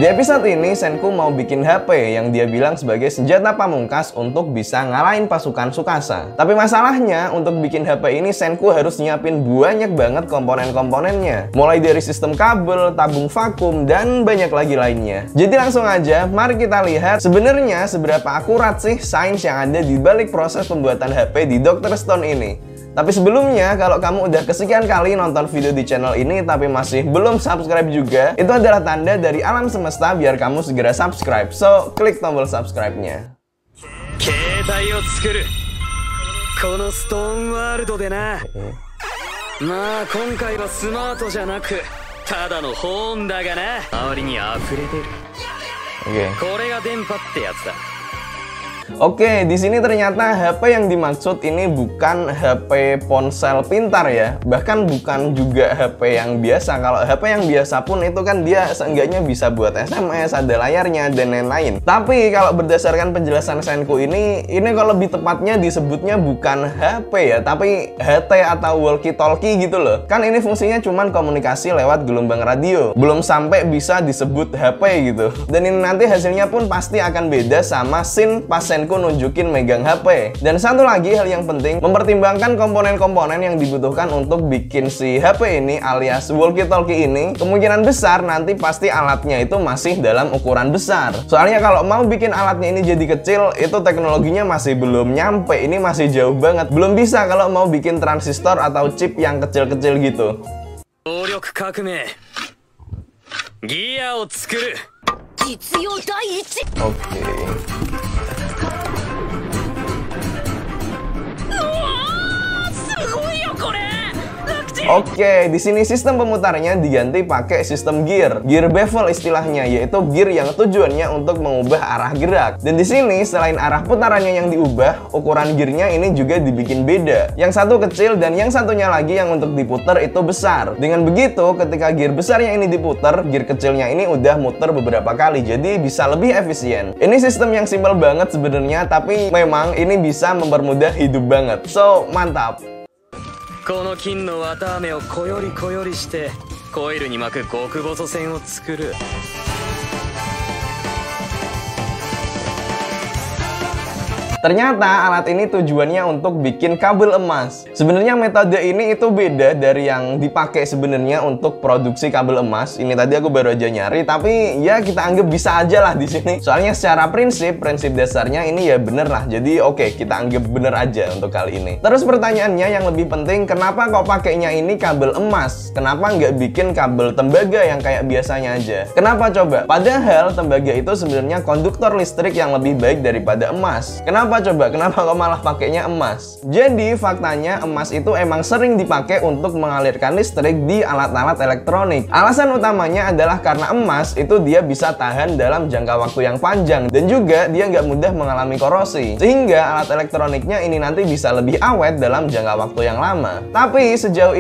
Di episode ini, Senku mau bikin HP yang dia bilang sebagai senjata pamungkas untuk bisa ngalahin pasukan Tsukasa. Tapi masalahnya, untuk bikin HP ini Senku harus nyiapin banyak banget komponen-komponennya. Mulai dari sistem kabel, tabung vakum, dan banyak lagi lainnya. Jadi langsung aja, mari kita lihat sebenarnya seberapa akurat sih sains yang ada di balik proses pembuatan HP di Dr. Stone ini. Tapi sebelumnya, kalau kamu udah kesekian kali nonton video di channel ini tapi masih belum subscribe juga, itu adalah tanda dari alam semesta biar kamu segera subscribe. So, klik tombol subscribe-nya. Oke, di sini ternyata HP yang dimaksud ini bukan HP ponsel pintar ya. Bahkan bukan juga HP yang biasa. Kalau HP yang biasa pun itu kan dia seenggaknya bisa buat SMS, ada layarnya, dan lain-lain. Tapi kalau berdasarkan penjelasan Senku ini kalau lebih tepatnya disebutnya bukan HP ya, tapi HT atau walkie-talkie gitu loh. Kan ini fungsinya cuman komunikasi lewat gelombang radio. Belum sampai bisa disebut HP gitu. Dan ini nanti hasilnya pun pasti akan beda sama scene pas Senku nunjukin megang HP. Dan satu lagi hal yang penting, mempertimbangkan komponen-komponen yang dibutuhkan untuk bikin si HP ini alias walkie-talkie ini, kemungkinan besar nanti pasti alatnya itu masih dalam ukuran besar. Soalnya kalau mau bikin alatnya ini jadi kecil, itu teknologinya masih belum nyampe, ini masih jauh banget. Belum bisa kalau mau bikin transistor atau chip yang kecil-kecil gitu. Oke. Oke, di sini sistem pemutarnya diganti pakai sistem gear bevel istilahnya, yaitu gear yang tujuannya untuk mengubah arah gerak. Dan di sini selain arah putarannya yang diubah, ukuran gearnya ini juga dibikin beda. Yang satu kecil dan yang satunya lagi yang untuk diputar itu besar. Dengan begitu, ketika gear besarnya ini diputar, gear kecilnya ini udah muter beberapa kali, jadi bisa lebih efisien. Ini sistem yang simpel banget sebenarnya, tapi memang ini bisa mempermudah hidup banget. So, mantap. この金の綿あめをこよりこよりしてコイルに巻く極細線を作る。 Ternyata alat ini tujuannya untuk bikin kabel emas. Sebenarnya metode ini itu beda dari yang dipakai sebenarnya untuk produksi kabel emas. Ini tadi aku baru aja nyari, tapi ya kita anggap bisa aja lah di sini. Soalnya secara prinsip dasarnya ini ya bener lah. Jadi oke, kita anggap bener aja untuk kali ini. Terus pertanyaannya yang lebih penting, kenapa kok pakainya ini kabel emas? Kenapa nggak bikin kabel tembaga yang kayak biasanya aja? Kenapa coba? Padahal tembaga itu sebenarnya konduktor listrik yang lebih baik daripada emas. Kenapa coba? Kenapa kok malah pakainya emas? Jadi faktanya emas itu emang sering dipakai untuk mengalirkan listrik di alat-alat elektronik. Alasan utamanya adalah karena emas itu dia bisa tahan dalam jangka waktu yang panjang dan juga dia nggak mudah mengalami korosi, sehingga alat elektroniknya ini nanti bisa lebih awet dalam jangka waktu yang lama. Tapi sejauh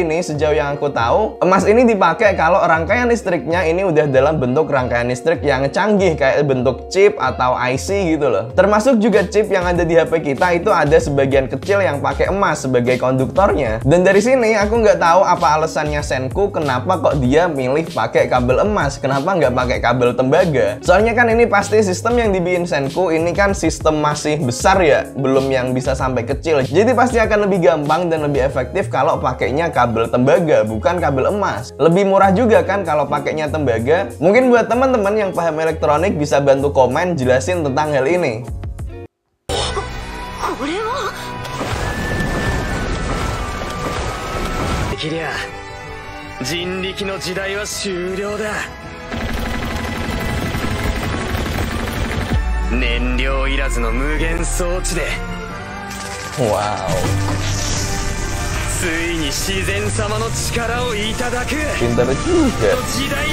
yang aku tahu, emas ini dipakai kalau rangkaian listriknya ini udah dalam bentuk rangkaian listrik yang canggih kayak bentuk chip atau IC gitu loh. Termasuk juga chip yang ada di HP kita itu ada sebagian kecil yang pakai emas sebagai konduktornya. Dan dari sini aku nggak tahu apa alasannya Senku kenapa kok dia milih pakai kabel emas, kenapa nggak pakai kabel tembaga. Soalnya kan ini pasti sistem yang dibikin Senku ini kan sistem masih besar ya, belum yang bisa sampai kecil. Jadi pasti akan lebih gampang dan lebih efektif kalau pakainya kabel tembaga, bukan kabel emas. Lebih murah juga kan kalau pakainya tembaga. Mungkin buat teman-teman yang paham elektronik bisa bantu komen jelasin tentang hal ini. きりゃ人力の時代は終了だ。燃料いらずの無限装置で、わお、ついに自然様の力をいただく時代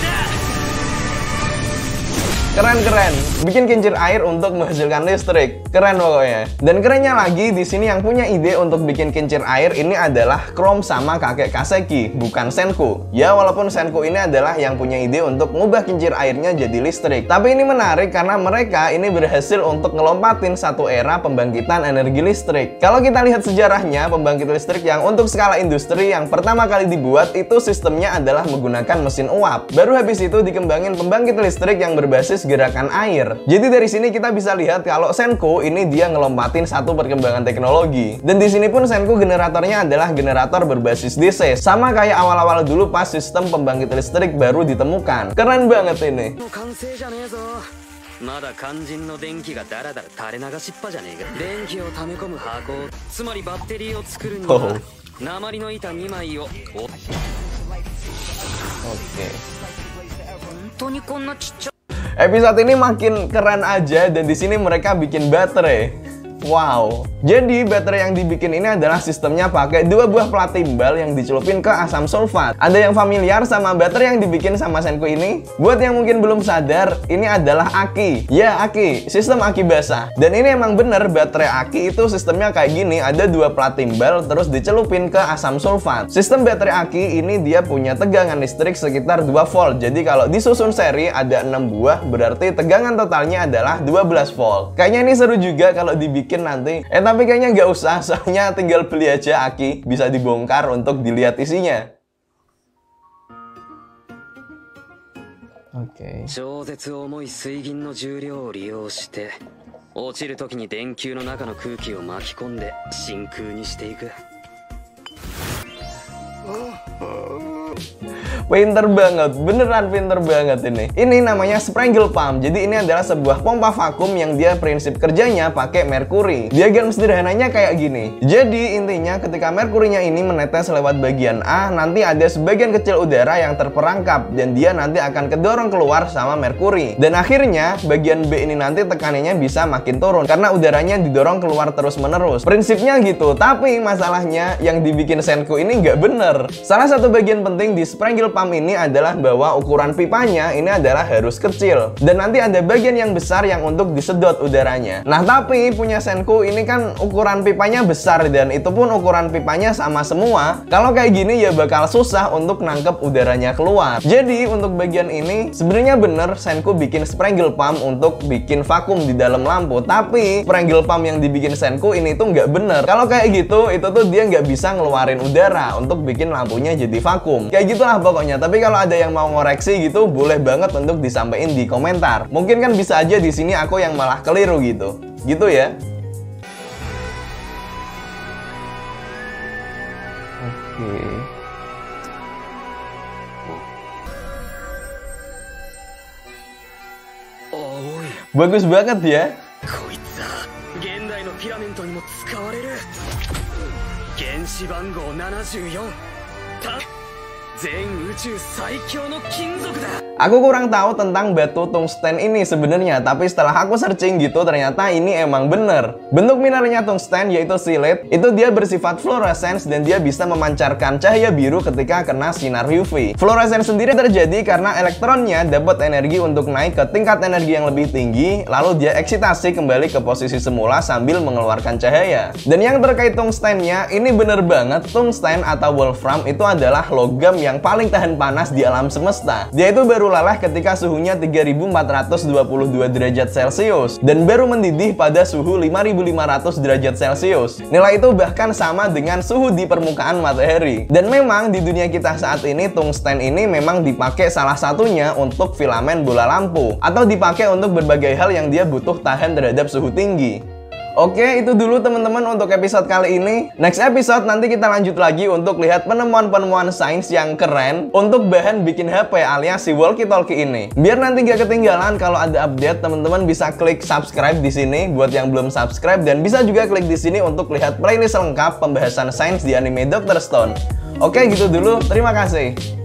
だ。Keren. Bikin kincir air untuk menghasilkan listrik. Keren pokoknya. Dan kerennya lagi, di sini yang punya ide untuk bikin kincir air ini adalah Chrome sama kakek Kaseki, bukan Senku. Ya, walaupun Senku ini adalah yang punya ide untuk ngubah kincir airnya jadi listrik. Tapi ini menarik karena mereka ini berhasil untuk ngelompatin satu era pembangkitan energi listrik. Kalau kita lihat sejarahnya, pembangkit listrik yang untuk skala industri yang pertama kali dibuat itu sistemnya adalah menggunakan mesin uap. Baru habis itu dikembangin pembangkit listrik yang berbasis gerakan air. Jadi dari sini kita bisa lihat kalau Senku ini dia ngelompatin satu perkembangan teknologi. Dan di sini pun Senku generatornya adalah generator berbasis DC. Sama kayak awal-awal dulu pas sistem pembangkit listrik baru ditemukan. Keren banget ini. Oke. Episode ini makin keren aja dan di sini mereka bikin baterai. Wow, jadi baterai yang dibikin ini adalah sistemnya pakai dua buah plat timbal yang dicelupin ke asam sulfat. Ada yang familiar sama baterai yang dibikin sama Senku ini? Buat yang mungkin belum sadar, ini adalah aki. Ya, aki, sistem aki basah. Dan ini emang bener, baterai aki itu sistemnya kayak gini, ada dua plat timbal terus dicelupin ke asam sulfat. Sistem baterai aki ini dia punya tegangan listrik sekitar 2 volt. Jadi kalau disusun seri ada 6 buah, berarti tegangan totalnya adalah 12 volt. Kayaknya ini seru juga kalau dibikin nanti. Tapi kayaknya nggak usah, soalnya tinggal beli aja aki, bisa dibongkar untuk dilihat isinya. Oke. Pinter banget, beneran pinter banget ini. Ini namanya Sprengel Pump. Jadi ini adalah sebuah pompa vakum yang dia prinsip kerjanya pakai merkuri. Diagram sederhananya kayak gini. Jadi intinya ketika merkurinya ini menetes lewat bagian A, nanti ada sebagian kecil udara yang terperangkap dan dia nanti akan kedorong keluar sama merkuri. Dan akhirnya bagian B ini nanti tekanannya bisa makin turun karena udaranya didorong keluar terus-menerus. Prinsipnya gitu. Tapi masalahnya yang dibikin Senku ini nggak bener. Salah satu bagian penting di Sprengel Pump ini adalah bahwa ukuran pipanya ini adalah harus kecil dan nanti ada bagian yang besar yang untuk disedot udaranya. Nah, tapi punya Senku ini kan ukuran pipanya besar dan itu pun ukuran pipanya sama semua. Kalau kayak gini ya bakal susah untuk nangkep udaranya keluar. Jadi untuk bagian ini sebenarnya bener Senku bikin Sprengel Pump untuk bikin vakum di dalam lampu, tapi Sprengel Pump yang dibikin Senku ini tuh nggak bener. Kalau kayak gitu itu tuh dia nggak bisa ngeluarin udara untuk bikin lampunya jadi vakum. Kayak gitulah pokoknya. Tapi kalau ada yang mau ngoreksi gitu, boleh banget untuk disampaikan di komentar. Mungkin kan bisa aja di sini aku yang malah keliru gitu. Gitu ya. Oke. Bagus banget ya. Aku kurang tahu tentang batu tungsten ini sebenarnya, tapi setelah aku searching gitu ternyata ini emang bener. Bentuk mineralnya tungsten yaitu silit, itu dia bersifat fluorescence dan dia bisa memancarkan cahaya biru ketika kena sinar UV. Fluorescence sendiri terjadi karena elektronnya dapat energi untuk naik ke tingkat energi yang lebih tinggi, lalu dia eksitasi kembali ke posisi semula sambil mengeluarkan cahaya. Dan yang terkait tungstennya, ini bener banget, tungsten atau wolfram itu adalah logam yang paling tahan panas di alam semesta. Dia itu baru leleh ketika suhunya 3422 derajat Celcius dan baru mendidih pada suhu 5500 derajat Celcius. Nilai itu bahkan sama dengan suhu di permukaan matahari. Dan memang di dunia kita saat ini tungsten ini memang dipakai salah satunya untuk filamen bola lampu atau dipakai untuk berbagai hal yang dia butuh tahan terhadap suhu tinggi. Oke, itu dulu teman-teman untuk episode kali ini. Next episode nanti kita lanjut lagi untuk lihat penemuan-penemuan sains yang keren untuk bahan bikin HP alias si walkie-talkie ini. Biar nanti gak ketinggalan kalau ada update, teman-teman bisa klik subscribe di sini buat yang belum subscribe dan bisa juga klik di sini untuk lihat playlist lengkap pembahasan sains di anime Dr. Stone. Oke, gitu dulu. Terima kasih.